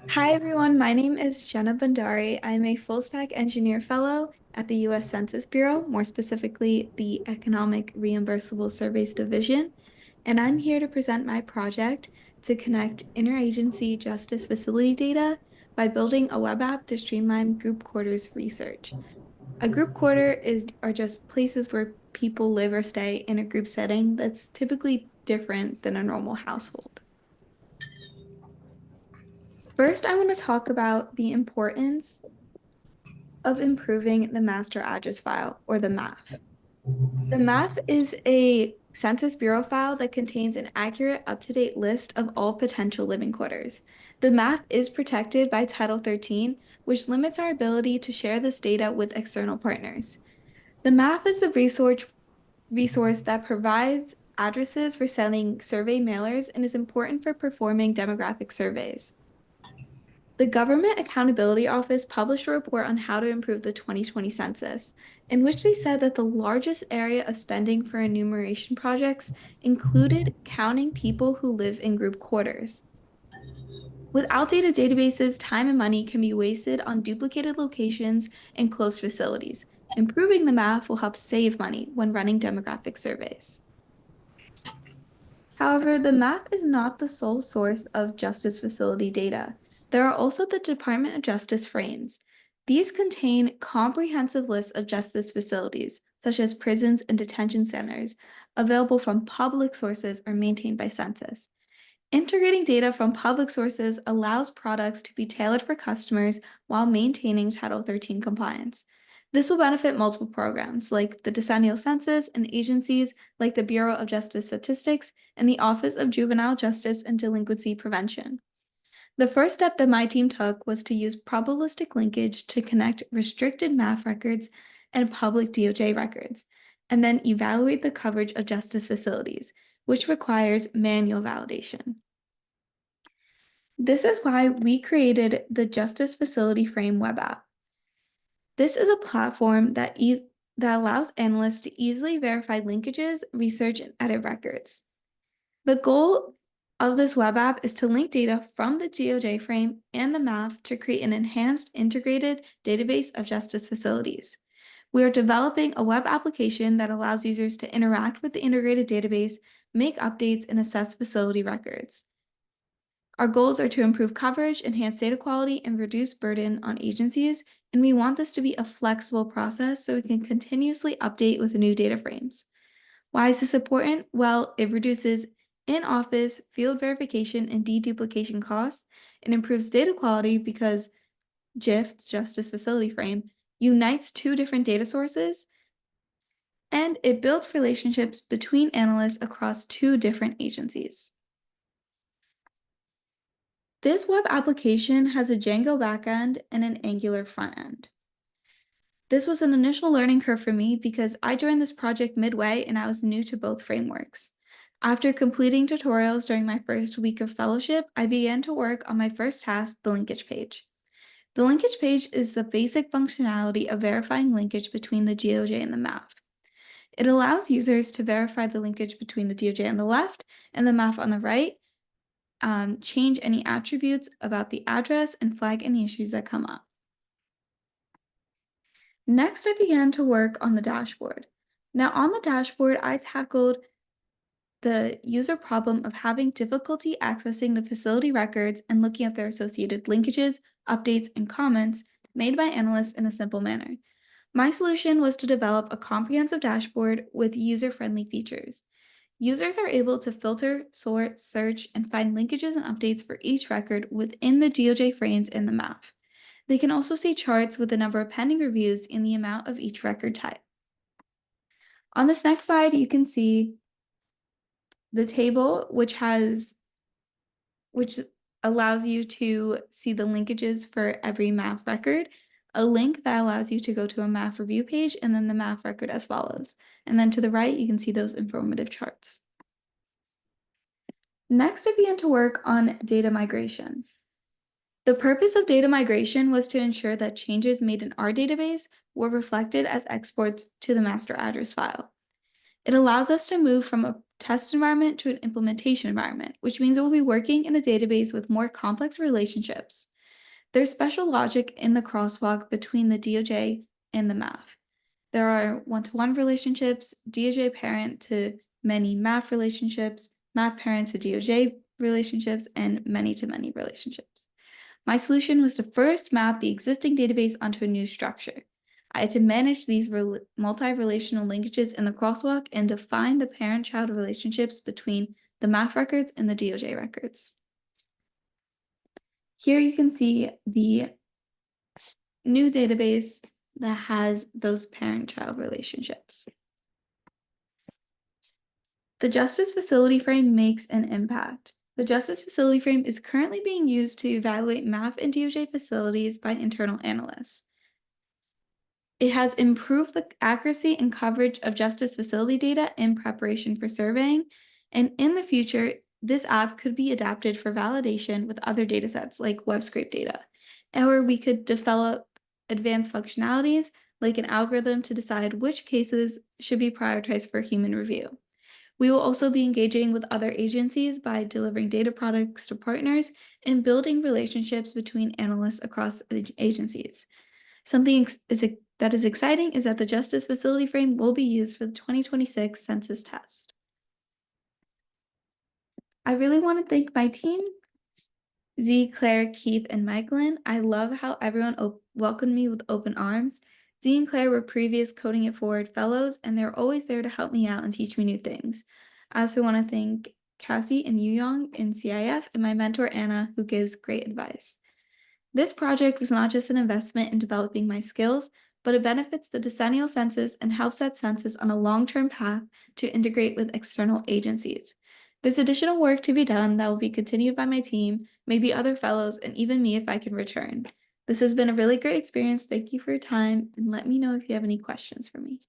Hi everyone, my name is Jena Bhandari. I'm a full stack engineer fellow at the US Census Bureau, more specifically the Economic Reimbursable Surveys Division, and I'm here to present my project to connect interagency justice facility data by building a web app to streamline group quarters research. A group quarter are just places where people live or stay in a group setting that's typically different than a normal household. First, I want to talk about the importance of improving the master address file, or the MAF. The MAF is a Census Bureau file that contains an accurate, up-to-date list of all potential living quarters. The MAF is protected by Title 13, which limits our ability to share this data with external partners. The MAF is the resource that provides addresses for sending survey mailers and is important for performing demographic surveys. The Government Accountability Office published a report on how to improve the 2020 census, in which they said that the largest area of spending for enumeration projects included counting people who live in group quarters. With outdated databases, time and money can be wasted on duplicated locations and closed facilities. Improving the math will help save money when running demographic surveys. However, the map is not the sole source of justice facility data. There are also the Department of Justice frames. These contain comprehensive lists of justice facilities, such as prisons and detention centers, available from public sources or maintained by Census. Integrating data from public sources allows products to be tailored for customers while maintaining Title 13 compliance. This will benefit multiple programs like the Decennial Census and agencies like the Bureau of Justice Statistics and the Office of Juvenile Justice and Delinquency Prevention. The first step that my team took was to use probabilistic linkage to connect restricted math records and public DOJ records, and then evaluate the coverage of justice facilities, which requires manual validation. This is why we created the Justice Facility Frame web app. This is a platform that allows analysts to easily verify linkages, research, and edit records. The goal of this web app is to link data from the DOJ frame and the MAF to create an enhanced integrated database of justice facilities. We are developing a web application that allows users to interact with the integrated database, make updates, and assess facility records. Our goals are to improve coverage, enhance data quality, and reduce burden on agencies, and we want this to be a flexible process so we can continuously update with new data frames. Why is this important? Well, it reduces in-office field verification and deduplication costs. It improves data quality because JIF, Justice Facility Frame, unites two different data sources, and it builds relationships between analysts across two different agencies. This web application has a Django backend and an Angular front end. This was an initial learning curve for me because I joined this project midway and I was new to both frameworks. After completing tutorials during my first week of fellowship, I began to work on my first task, the linkage page. The linkage page is the basic functionality of verifying linkage between the DOJ and the MAF. It allows users to verify the linkage between the DOJ on the left and the MAF on the right, change any attributes about the address, and flag any issues that come up. Next, I began to work on the dashboard. Now, on the dashboard, I tackled the user problem of having difficulty accessing the facility records and looking at their associated linkages, updates, and comments made by analysts in a simple manner. My solution was to develop a comprehensive dashboard with user-friendly features. Users are able to filter, sort, search, and find linkages and updates for each record within the DOJ frames in the map. They can also see charts with the number of pending reviews and the amount of each record type. On this next slide, you can see the table, which allows you to see the linkages for every MAF record, a link that allows you to go to a MAF review page, and then the MAF record as follows. And then to the right, you can see those informative charts. Next, I began to work on data migration. The purpose of data migration was to ensure that changes made in our database were reflected as exports to the master address file. It allows us to move from a test environment to an implementation environment, which means we'll be working in a database with more complex relationships. There's special logic in the crosswalk between the DOJ and the MAF. There are one-to-one relationships, DOJ parent to many MAF relationships, MAF parent to DOJ relationships, and many-to-many relationships. My solution was to first map the existing database onto a new structure. I had to manage these multi-relational linkages in the crosswalk and define the parent-child relationships between the MAF records and the DOJ records. Here you can see the new database that has those parent-child relationships. The Justice Facility Frame makes an impact. The Justice Facility Frame is currently being used to evaluate MAF and DOJ facilities by internal analysts. It has improved the accuracy and coverage of justice facility data in preparation for surveying, and in the future, this app could be adapted for validation with other datasets like web scrape data, or we could develop advanced functionalities like an algorithm to decide which cases should be prioritized for human review. We will also be engaging with other agencies by delivering data products to partners and building relationships between analysts across agencies. Something that is exciting is that the Justice Facility Frame will be used for the 2026 census test. I really want to thank my team, Z, Claire, Keith, and Michaelin. I love how everyone welcomed me with open arms. Z and Claire were previous Coding It Forward fellows, and they're always there to help me out and teach me new things. I also want to thank Cassie and Yuyong in CIF and my mentor, Anna, who gives great advice. This project was not just an investment in developing my skills, but it benefits the decennial census and helps set census on a long-term path to integrate with external agencies. There's additional work to be done that will be continued by my team, maybe other fellows, and even me if I can return. This has been a really great experience. Thank you for your time, and let me know if you have any questions for me.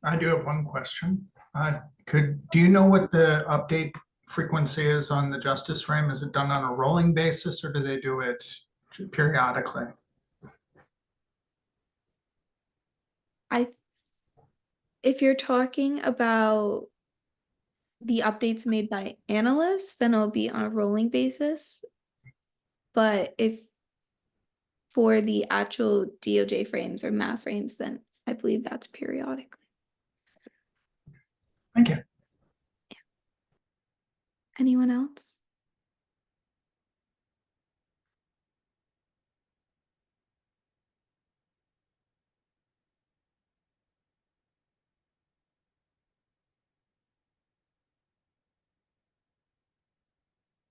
I do have one question. Do you know what the update frequency is on the justice frame? Is it done on a rolling basis or do they do it periodically? If you're talking about the updates made by analysts, then it'll be on a rolling basis. But if for the actual DOJ frames or MAF frames, then I believe that's periodically. Thank you. Yeah. Anyone else?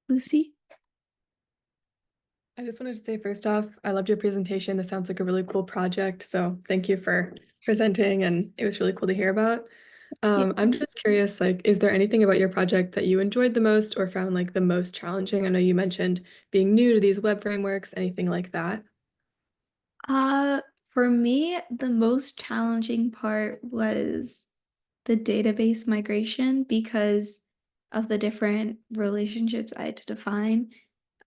Lucy? I just wanted to say first off, I loved your presentation. This sounds like a really cool project. So thank you for presenting, and it was really cool to hear about. I'm just curious, like, is there anything about your project that you enjoyed the most or found like the most challenging? I know you mentioned being new to these web frameworks, anything like that? For me, the most challenging part was the database migration because of the different relationships I had to define.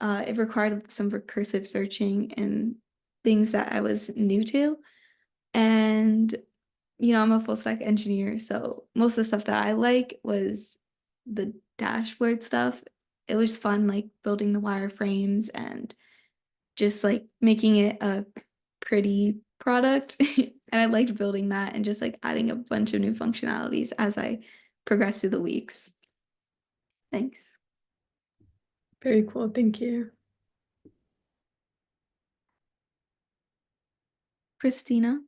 It required some recursive searching and things that I was new to. And, I'm a full stack engineer, so most of the stuff that I like was the dashboard stuff. It was fun, like building the wireframes and just like making it a pretty product. And I liked building that and just like adding a bunch of new functionalities as I progressed through the weeks. Thanks. Very cool. Thank you. Christina?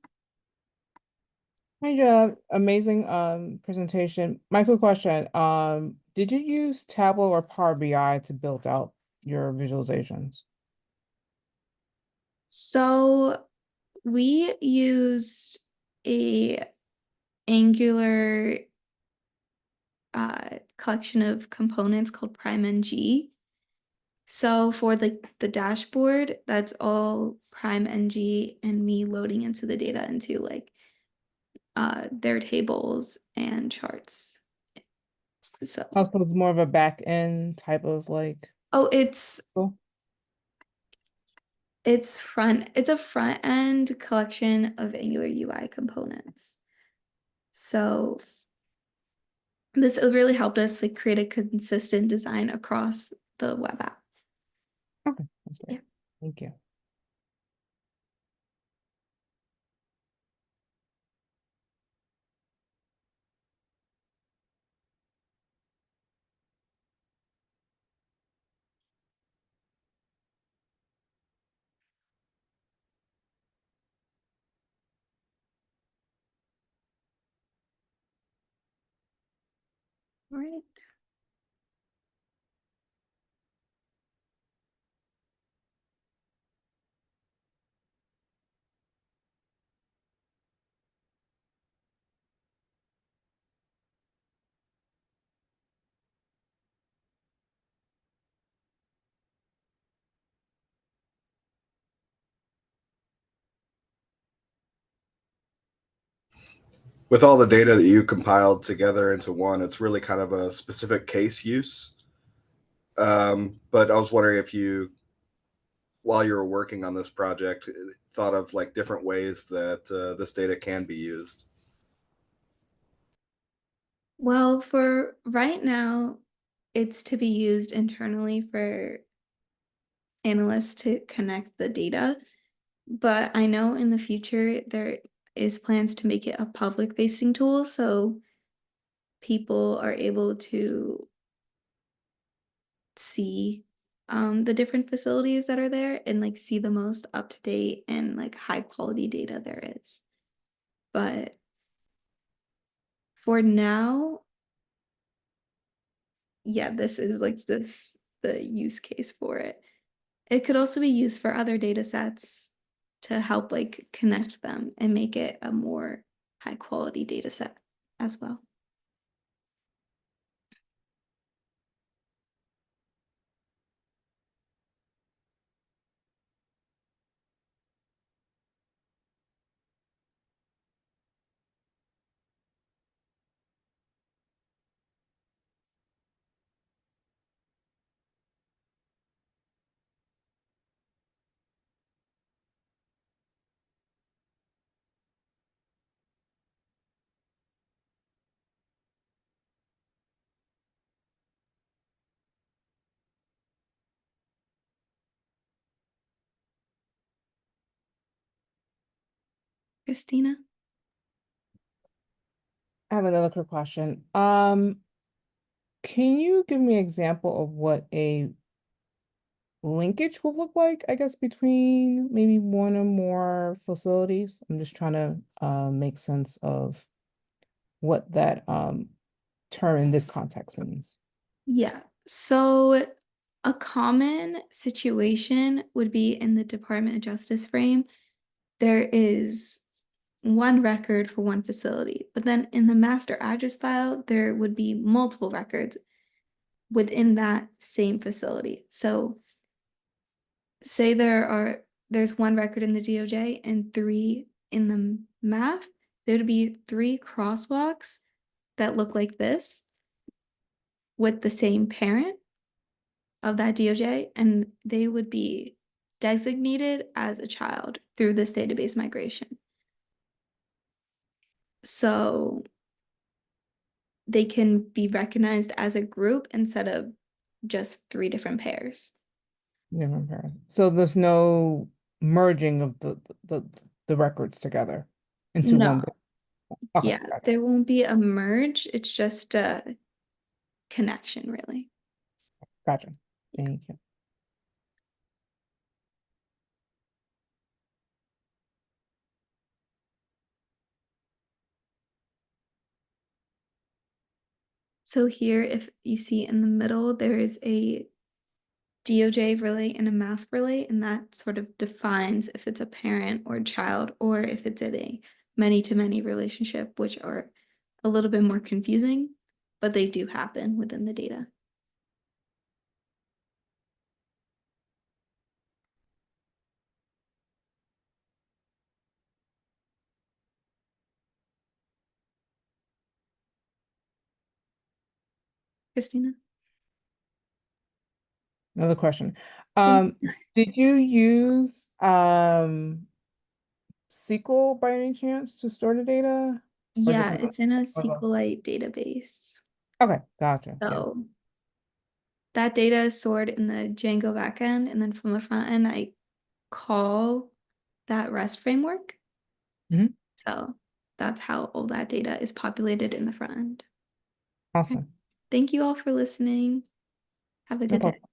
Hi, Jena. Amazing presentation. My quick question, did you use Tableau or Power BI to build out your visualizations? So we used a Angular collection of components called PrimeNG. So for the dashboard, that's all PrimeNG and me loading into the data into like their tables and charts. So Also, it's more of a back end type of like. it's Cool. It's a front end collection of Angular UI components. So this really helped us like create a consistent design across the web app. Okay, that's great. Yeah. Thank you. All right. With all the data that you compiled together into one, it's really kind of a specific case use. But I was wondering if you, while you were working on this project, thought of like different ways that this data can be used. Well, for right now, it's to be used internally for analysts to connect the data. But I know in the future there is plans to make it a public facing tool, so people are able to see the different facilities that are there and like see the most up to date and like high quality data there is. But for now, yeah, this is like the use case for it. It could also be used for other data sets to help like connect them and make it a more high quality data set as well. Christina? I have another quick question. Can you give me an example of what a linkage will look like, I guess, between maybe one or more facilities? I'm just trying to make sense of what that term in this context means. Yeah. So a common situation would be in the Department of Justice frame. There is one record for one facility, but then in the master address file, there would be multiple records within that same facility. So say there's one record in the DOJ and 3 in the MAF, there would be 3 crosswalks that look like this with the same parent of that DOJ, and they would be designated as a child through this database migration. So they can be recognized as a group instead of just 3 different pairs. Different parent. So there's no merging of the records together into one. No, Okay, yeah, gotcha. there won't be a merge. It's just a connection, really. Gotcha. Thank you. So here, if you see in the middle, there is a DOJ relay and a MAF relay, and that sort of defines if it's a parent or child or if it's in a many-to-many relationship, which are a little bit more confusing, but they do happen within the data. Christina? Another question. Did you use SQL by any chance to store the data? Or just Yeah, it's in a Okay. SQLite database. Okay, gotcha. Yeah. So that data is stored in the Django backend, and then from the front end, I call that REST framework. Mhm. So that's how all that data is populated in the front end. Awesome. Thank you all for listening. Have a No good day. problem.